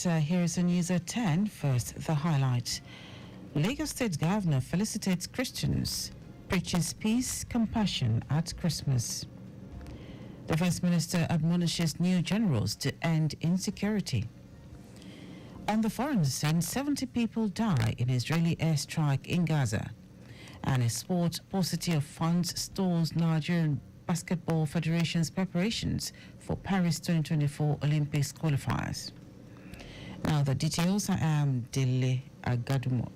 Here is a news at 10. First, the highlight. Lagos State Governor felicitates Christians, preaches peace, compassion at Christmas. The First Minister admonishes new generals to end insecurity. On the foreign scene, 70 people die in Israeli airstrike in Gaza. And a sport paucity of funds stalls Nigerian Basketball Federation's preparations for Paris 2024 Olympics qualifiers. Now the details. I am Dele Agadumo.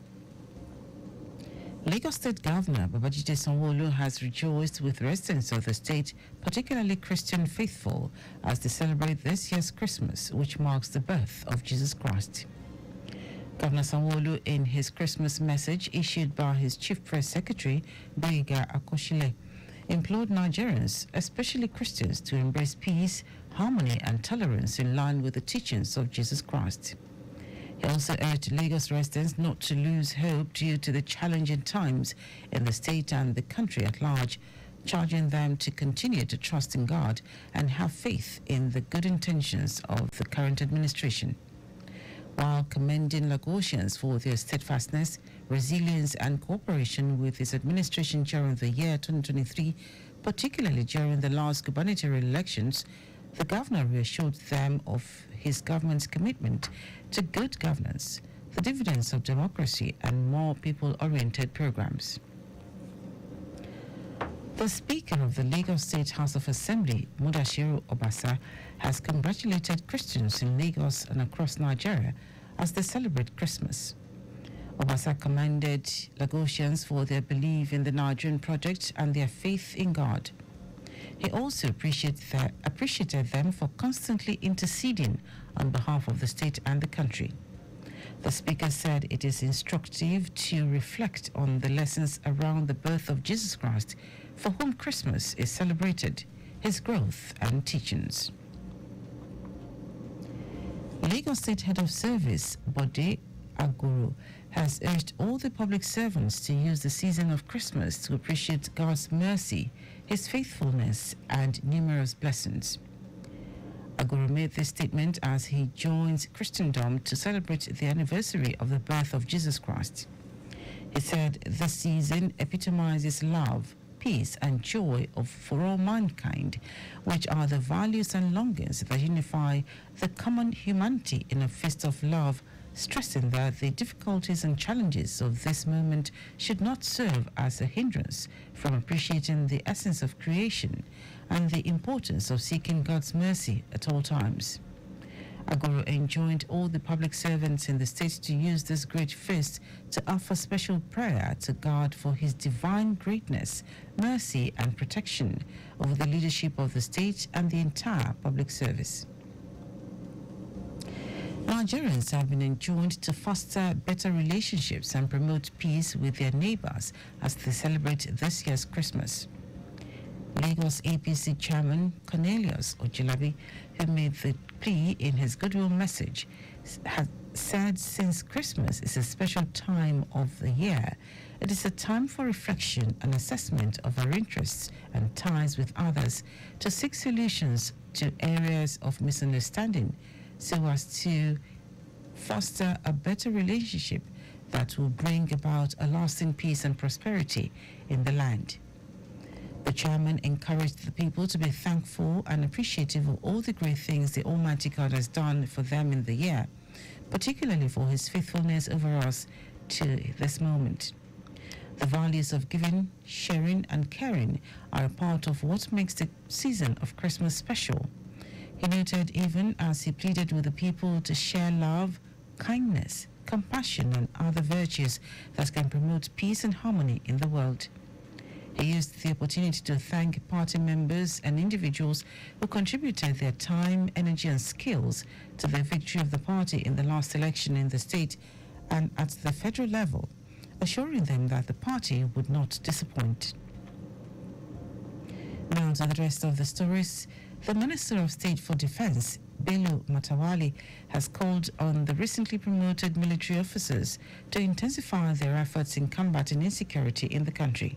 Lagos State Governor Babajide Sanwo-Olu has rejoiced with residents of the state, particularly Christian faithful, as they celebrate this year's Christmas, which marks the birth of Jesus Christ. Governor Sanwo-Olu, in his Christmas message issued by his Chief Press Secretary, Dele Agadumo, implored Nigerians, especially Christians, to embrace peace, harmony and tolerance in line with the teachings of Jesus Christ. He also urged Lagos residents not to lose hope due to the challenging times in the state and the country at large, charging them to continue to trust in God and have faith in the good intentions of the current administration. While commending Lagosians for their steadfastness, resilience and cooperation with his administration during the year 2023, particularly during the last gubernatorial elections, the governor reassured them of his government's commitment to good governance, the dividends of democracy and more people-oriented programs. The Speaker of the Lagos State House of Assembly, Mudashiru Obasa, has congratulated Christians in Lagos and across Nigeria as they celebrate Christmas. Obasa commended Lagosians for their belief in the Nigerian project and their faith in God. He also appreciated them for constantly interceding on behalf of the state and the country. The Speaker said it is instructive to reflect on the lessons around the birth of Jesus Christ, for whom Christmas is celebrated, his growth and teachings. Lagos State Head of Service, Dele Agadumo, has urged all the public servants to use the season of Christmas to appreciate God's mercy, his faithfulness, and numerous blessings. Aguru made this statement as he joins Christendom to celebrate the anniversary of the birth of Jesus Christ. He said this season epitomizes love, peace, and joy for all mankind, which are the values and longings that unify the common humanity in a feast of love, stressing that the difficulties and challenges of this moment should not serve as a hindrance from appreciating the essence of creation and the importance of seeking God's mercy at all times. Aguru enjoined all the public servants in the state to use this great feast to offer special prayer to God for his divine greatness, mercy and protection over the leadership of the state and the entire public service. Nigerians have been enjoined to foster better relationships and promote peace with their neighbors as they celebrate this year's Christmas. Lagos APC Chairman Cornelius Ojilabi, who made the plea in his goodwill message, has said since Christmas is a special time of the year, it is a time for reflection and assessment of our interests and ties with others to seek solutions to areas of misunderstanding so as to foster a better relationship that will bring about a lasting peace and prosperity in the land. The chairman encouraged the people to be thankful and appreciative of all the great things the Almighty God has done for them in the year, particularly for his faithfulness over us to this moment. The values of giving, sharing, and caring are a part of what makes the season of Christmas special. He noted even as he pleaded with the people to share love, kindness, compassion, and other virtues that can promote peace and harmony in the world. He used the opportunity to thank party members and individuals who contributed their time, energy, and skills to the victory of the party in the last election in the state and at the federal level, assuring them that the party would not disappoint. Now to the rest of the stories. The Minister of State for Defense, Bello Matawalle, has called on the recently promoted military officers to intensify their efforts in combating insecurity in the country.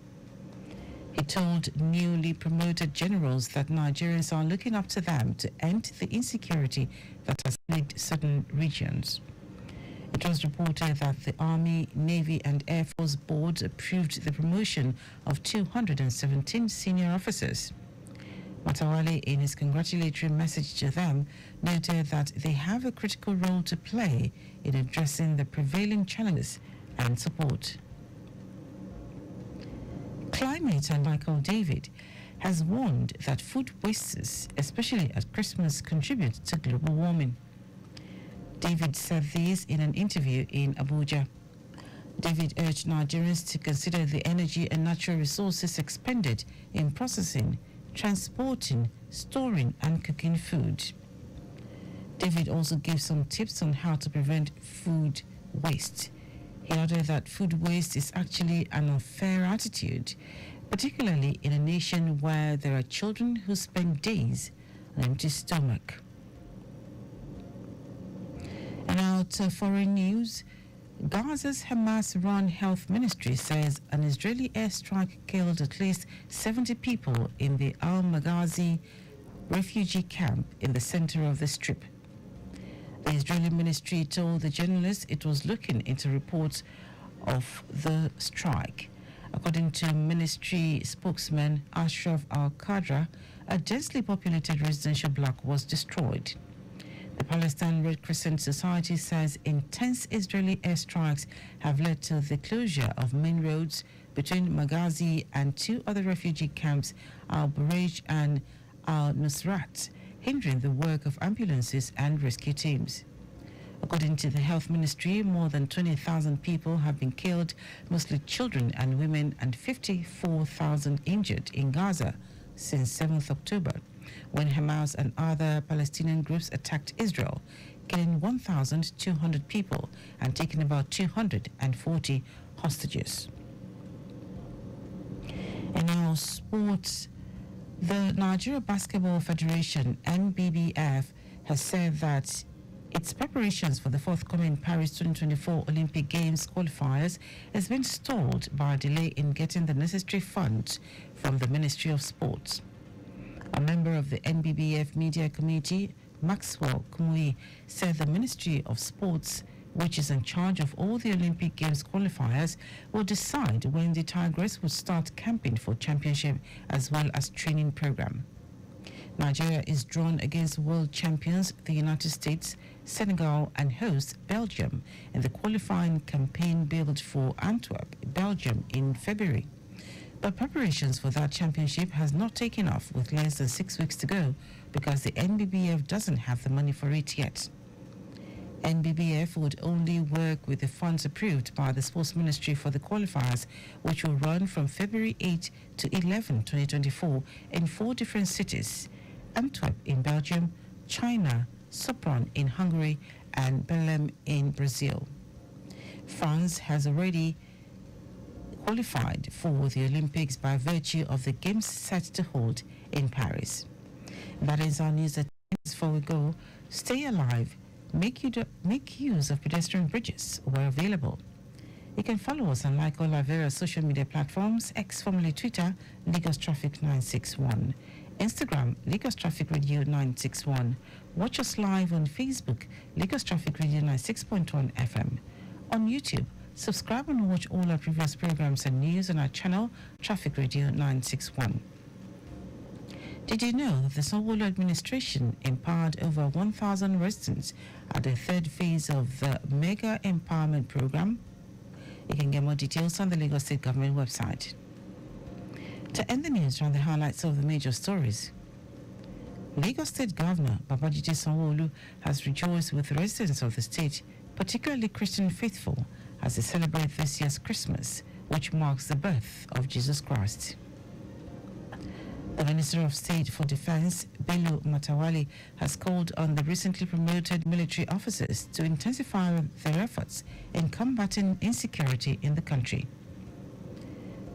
He told newly promoted generals that Nigerians are looking up to them to end the insecurity that has plagued certain regions. It was reported that the Army, Navy and Air Force boards approved the promotion of 217 senior officers. Matawale, in his congratulatory message to them, noted that they have a critical role to play in addressing the prevailing challenges and support. Climate and Michael David has warned that food wastes, especially at Christmas, contribute to global warming. David said this in an interview in Abuja. David urged Nigerians to consider the energy and natural resources expended in processing, transporting, storing and cooking food. David also gave some tips on how to prevent food waste. He added that food waste is actually an unfair attitude, particularly in a nation where there are children who spend days on an empty stomach. And now to foreign news. Gaza's Hamas-run health ministry says an Israeli airstrike killed at least 70 people in the Al-Maghazi refugee camp in the center of the Strip. The Israeli ministry told the journalists it was looking into reports of the strike. According to ministry spokesman Ashraf Al-Qadra, a densely populated residential block was destroyed. The Palestine Red Crescent Society says intense Israeli airstrikes have led to the closure of main roads between Maghazi and two other refugee camps, Al-Burej and Al-Nusrat, hindering the work of ambulances and rescue teams. According to the health ministry, more than 20,000 people have been killed, mostly children and women, and 54,000 injured in Gaza since 7th October, when Hamas and other Palestinian groups attacked Israel, killing 1,200 people and taking about 240 hostages. And now sports. The Nigeria Basketball Federation, NBBF, has said that its preparations for the forthcoming Paris 2024 Olympic Games qualifiers has been stalled by a delay in getting the necessary funds from the Ministry of Sports. A member of the NBBF Media Committee, Maxwell Kumui, said the Ministry of Sports, which is in charge of all the Olympic Games qualifiers, will decide when the Tigress will start camping for championship as well as training program. Nigeria is drawn against world champions, the United States, Senegal and host Belgium in the qualifying campaign billed for Antwerp, Belgium in February. But preparations for that championship has not taken off with less than 6 weeks to go because the NBBF doesn't have the money for it yet. NBBF would only work with the funds approved by the Sports Ministry for the qualifiers, which will run from February 8 to 11, 2024 in 4 different cities: Antwerp in Belgium, China, Sopron in Hungary, and Belém in Brazil. France has already qualified for the Olympics by virtue of the games set to hold in Paris. That is our news at before we go. Stay alive. Make use of pedestrian bridges where available. You can follow us and like all our various social media platforms: X, formerly Twitter, Lagos Traffic 961, Instagram, Lagos Traffic Radio 961. Watch us live on Facebook, Lagos Traffic Radio 96.1 FM. On YouTube, subscribe and watch all our previous programs and news on our channel, Traffic Radio 961. Did you know that the Sanwo-Olu administration empowered over 1,000 residents at the third phase of the Mega Empowerment Program? You can get more details on the Lagos State Government website. To end the news, run the highlights of the major stories. Lagos State Governor Babajide Sanwo-Olu has rejoiced with residents of the state, particularly Christian faithful, as they celebrate this year's Christmas, which marks the birth of Jesus Christ. The Minister of State for Defense, Bello Matawale, has called on the recently promoted military officers to intensify their efforts in combating insecurity in the country.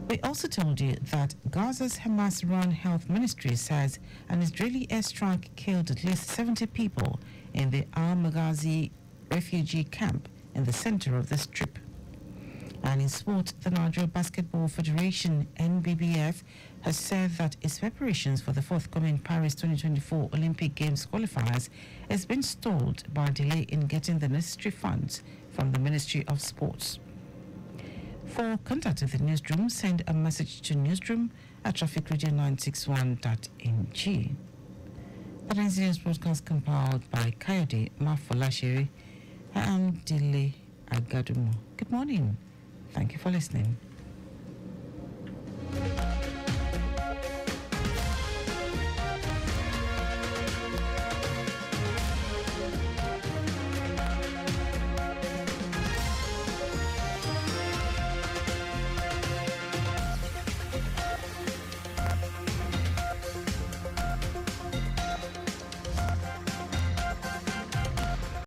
We also told you that Gaza's Hamas-run health ministry says an Israeli airstrike killed at least 70 people in the Al-Maghazi refugee camp in the center of the Strip. And in sport, the Nigeria Basketball Federation, NBBF, has said that its preparations for the forthcoming Paris 2024 Olympic Games qualifiers has been stalled by a delay in getting the necessary funds from the Ministry of Sports. For contact with the newsroom, send a message to newsroom@trafficradio961.ng. The Nigerian broadcast compiled by Kayode Mafolashiri. I am Dele Agadumo. Good morning. Thank you for listening.